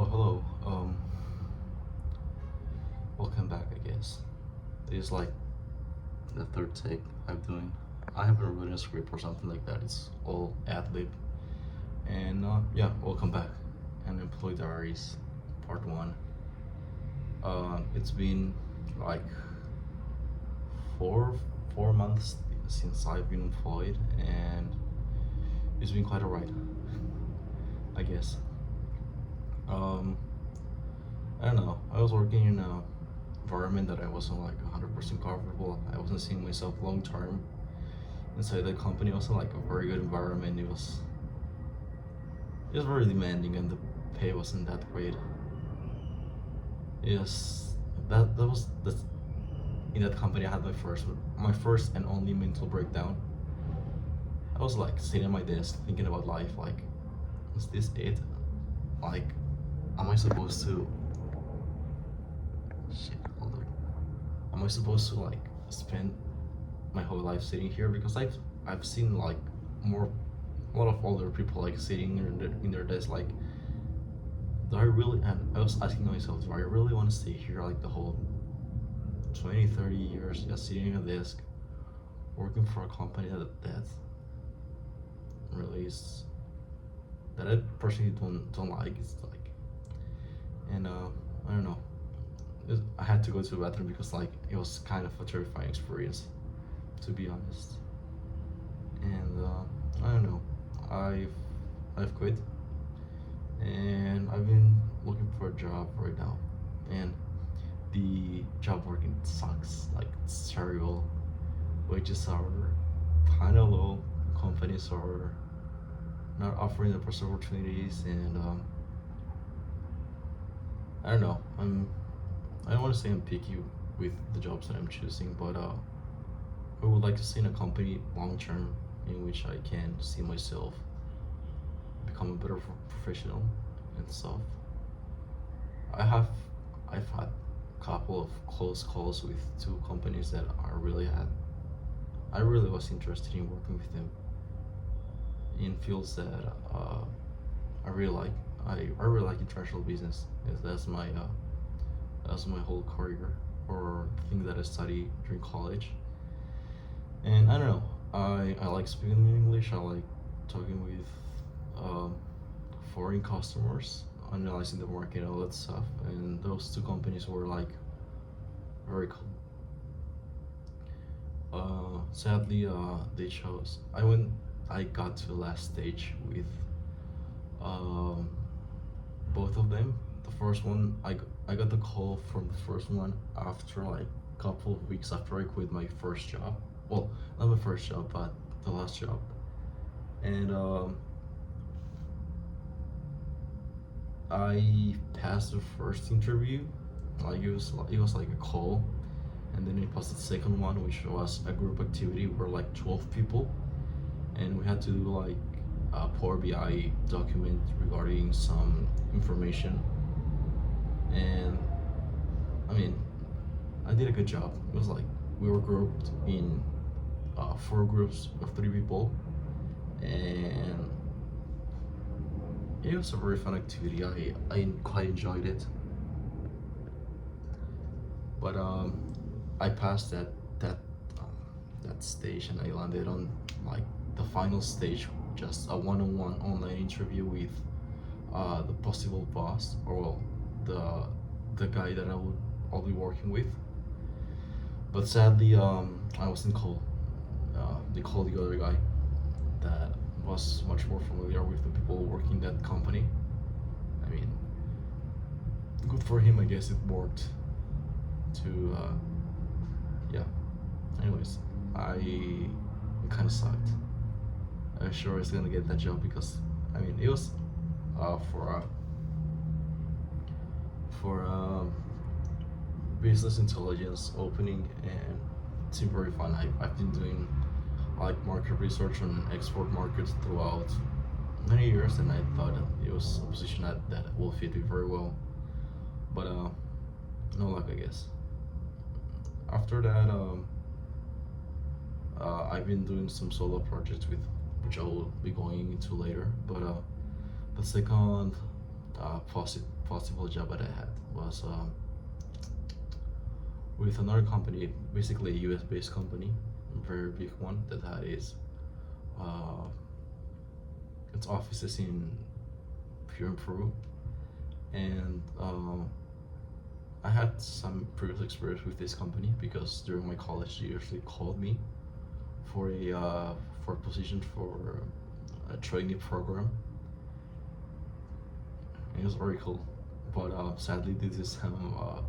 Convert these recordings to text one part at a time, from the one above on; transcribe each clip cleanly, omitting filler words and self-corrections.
Well, hello. Welcome back. I guess this is like the third take I'm doing. I haven't written a script or something like that. It's all ad lib. And yeah, welcome back. And Employee Diaries, Part One. It's been like four four months since I've been employed, and it's been quite alright, I guess. Um, I don't know. I was working in a environment that I wasn't like 100% comfortable. I wasn't seeing myself long term inside the company. It wasn't like a very good environment. It was very demanding, and the pay wasn't that great. Yes, that was the in that company. I had my first and only mental breakdown. I was like sitting at my desk thinking about life. Like, is this it? Like, am I supposed to? Shit, hold up. Am I supposed to like spend my whole life sitting here? Because I've seen like more a lot of older people like sitting in their desk. Like, do I really? And I was asking myself, do I really want to stay here like the whole 20, 30 years just sitting at a desk, working for a company that really is that I personally don't like. It's like, and I don't know. I had to go to the bathroom because like it was kind of a terrifying experience, to be honest. And I don't know. I've I've quit, and I've been looking for a job right now, and the job working sucks. Like, it's terrible. Wages are kind of low. Companies are not offering the best opportunities, and I don't know. I don't want to say I'm picky with the jobs that I'm choosing, but I would like to see in a company long term in which I can see myself become a better professional and stuff. I have I've had a couple of close calls with two companies that I really was interested in working with them in fields that I really like. I really like international business. Yes, that's my whole career or thing that I study during college. And I don't know. I like speaking English. I like talking with um, foreign customers, analyzing the market, all that stuff. And those two companies were like very cool. Sadly, they chose. I got to the last stage with um, both of them. The first one, I got the call from the first one after like a couple of weeks after I quit my first job. Well, not my first job, but the last job. And I passed the first interview. Like, it was like a call, and then it passed the second one, which was a group activity. We're like 12 people, and we had to do like a Power BI document regarding some information. And I mean, I did a good job. It was like we were grouped in four groups of three people, and it was a very fun activity. I quite enjoyed it, but I passed that um, that stage, and I landed on like the final stage, just a one-on-one online interview with the possible boss, or well, the the guy that I'll be working with. But sadly, I wasn't called. They called the other guy that was much more familiar with the people working that company. I mean, good for him. I guess it worked. To yeah. Anyways, it kind of sucked. I was sure I was gonna get that job because I mean it was for business intelligence opening, and it seemed very fun. I've been doing like market research on export markets throughout many years, and I thought it was a position that will fit me very well. But no luck, I guess. After that, I've been doing some solo projects with which I will be going into later. But the second possible job that I had was with another company, basically a US based company, a very big one that had uh, its offices in here in Peru. And I had some previous experience with this company because during my college they usually called me for a position for a training program. It was very cool, but sadly due to some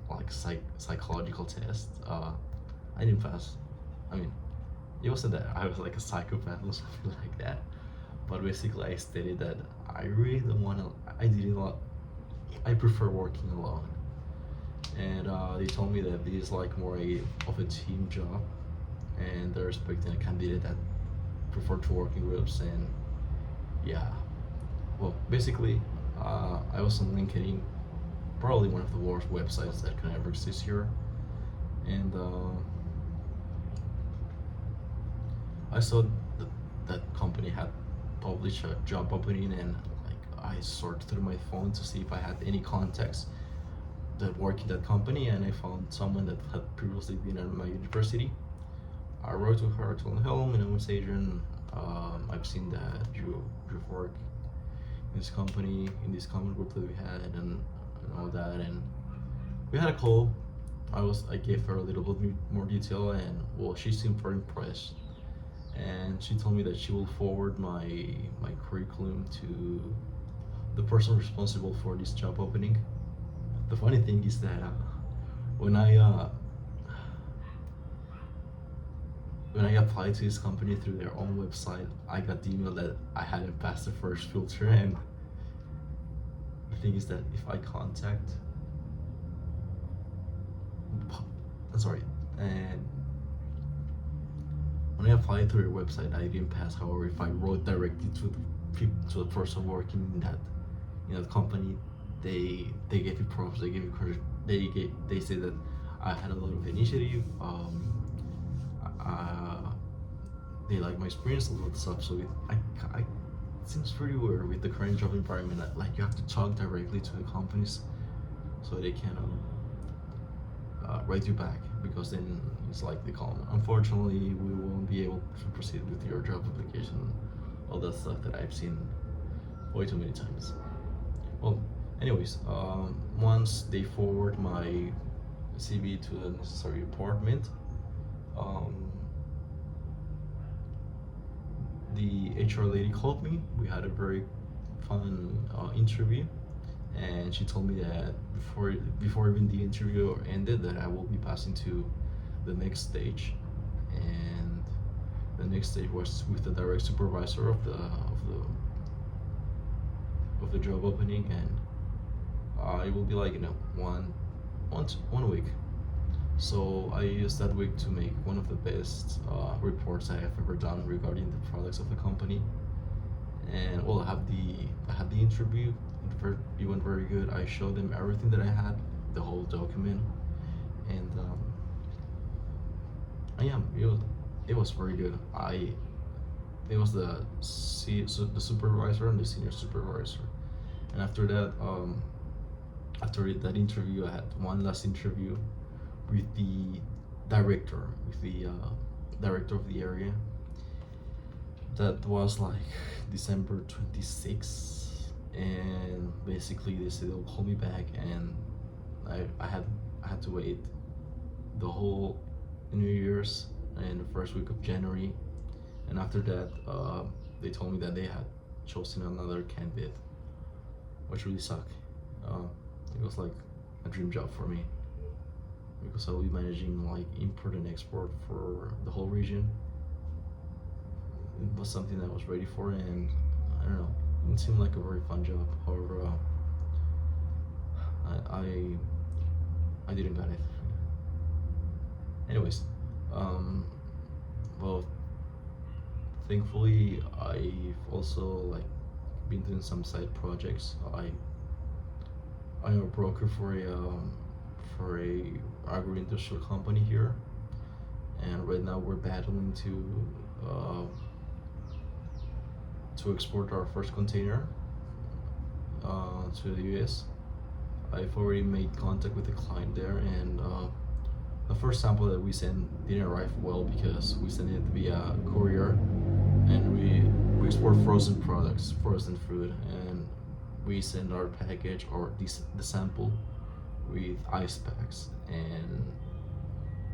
like psychological test, I didn't pass. I mean, it wasn't that I was like a psychopath or something like that, but basically I stated that I really don't want to. I didn't want. I prefer working alone, and they told me that this is like more of a team job, and they're expecting a candidate that prefer to work in groups. And yeah, well, basically, I was on LinkedIn, probably one of the worst websites that can ever exist here, and I saw that that company had published a job opening, and like I sorted through my phone to see if I had any contacts that work in that company, and I found someone that had previously been at my university. I wrote to her, told her, "Hello, my name is Adrian. I've seen that you've worked in this company, in this common group that we had, and all that." And we had a call. I gave her a little bit more detail, and well, she seemed very impressed. And she told me that she will forward my curriculum to the person responsible for this job opening. The funny thing is that when I uh, when I applied to this company through their own website, I got the email that I hadn't passed the first filter. And the thing is that if I contact, I'm sorry, and when I applied through their website, I didn't pass. However, if I wrote directly to the person working in that company, they gave me props. They gave me credit. They said that I had a lot of initiative. Uh, they like my experience, a lot of stuff. So it seems pretty weird with the current job environment. Like you have to talk directly to the companies so they can write you back, because then it's like they call them. Unfortunately, we won't be able to proceed with your job application. All that stuff that I've seen way too many times. Well, anyways, once they forward my CV to the necessary department, um, the HR lady called me. We had a very fun interview, and she told me that before even the interview ended, that I will be passing to the next stage, and the next stage was with the direct supervisor of the job opening, and it will be like one week. So I used that week to make one of the best reports I have ever done regarding the products of the company. And well, I had the interview. It went very good. I showed them everything that I had, the whole document, and it was very good. It was the supervisor and the senior supervisor, and after that interview, I had one last interview with the with the director of the area. That was like December 26th, and basically they said they'll call me back, and I had to wait the whole New Year's and the first week of January, and after that, they told me that they had chosen another candidate, which really sucked. It was like a dream job for me because I'll be managing like import and export for the whole region. It was something that I was ready for, and I don't know, it seemed like a very fun job. However, I didn't get it. Anyways, well, thankfully I've also like been doing some side projects. I'm a broker for a agro-industrial company here, and right now we're battling to export our first container to the US. I've already made contact with the client there, and the first sample that we sent didn't arrive well because we sent it via courier, and we export frozen products, frozen food, and we send our package or the sample with ice packs, and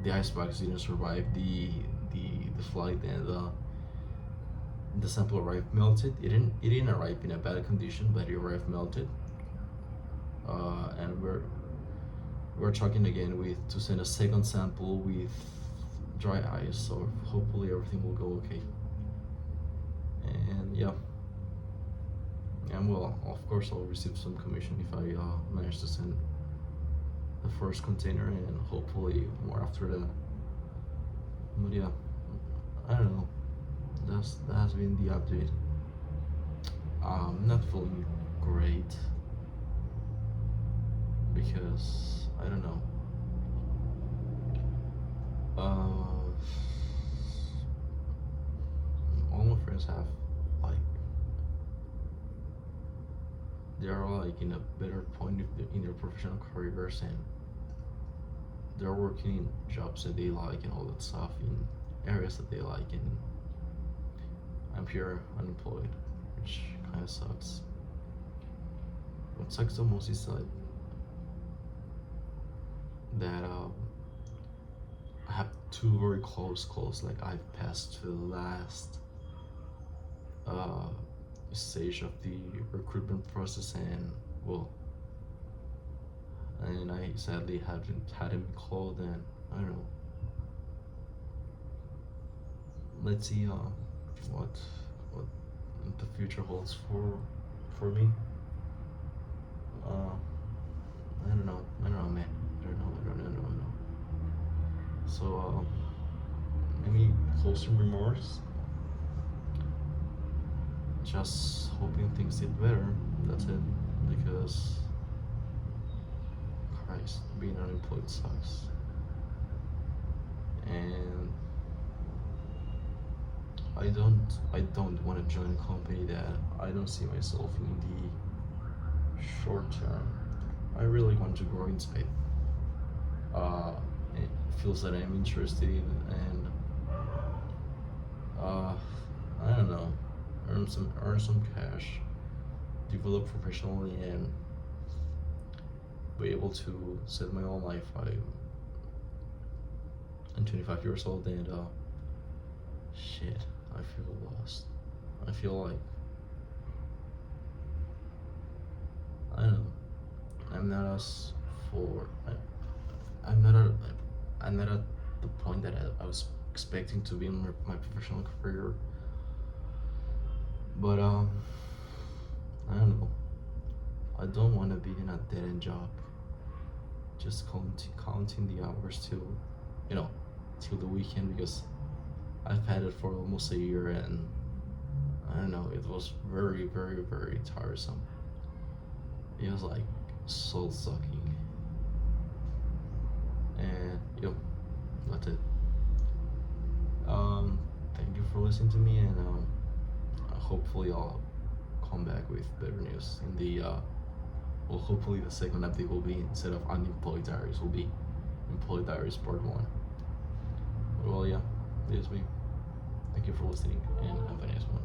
the ice packs didn't survive the flight, and the sample arrived melted. It didn't arrive in a bad condition, but it arrived melted. And we're talking again with to send a second sample with dry ice, so hopefully everything will go okay. And yeah, and well, of course I'll receive some commission if I manage to send the first container, and hopefully more after that. But yeah, I don't know. That has been the update. Not feeling great because I don't know. All my friends have like they are like in a better point in their professional careers, and they're working in jobs that they like and all that stuff in areas that they like, and I'm here unemployed, which kind of sucks. What sucks the most is like that I have two very close calls. Like I've passed to the last stage of the recruitment process, and well, and I sadly hadn't been called, and I don't know. Let's see what the future holds for me. I don't know. I don't know, man. I don't know. So, any closing remarks? Just hoping things get better. That's it. Because, Christ, being unemployed sucks. And I don't want to join a company that I don't see myself in the short term. I really want to grow inside. It feels that I'm interested in, and I don't know, earn some cash, develop professionally, and be able to set my own life. I'm 25 years old, and shit, I feel lost. I feel like I don't know. I'm not as for. I'm not at the point that I was expecting to be in my professional career. But I don't know. I don't want to be in a dead end job. Just counting the hours till the weekend, because I've had it for almost a year, and I don't know. It was very, very, very tiresome. It was like soul sucking. And yep, that's it. Thank you for listening to me, and hopefully I'll come back with better news in the well, hopefully the second update will be, instead of Unemployed Diaries, will be Employed Diaries Part 1. Well, yeah, this is me. Thank you for listening, and have a nice one.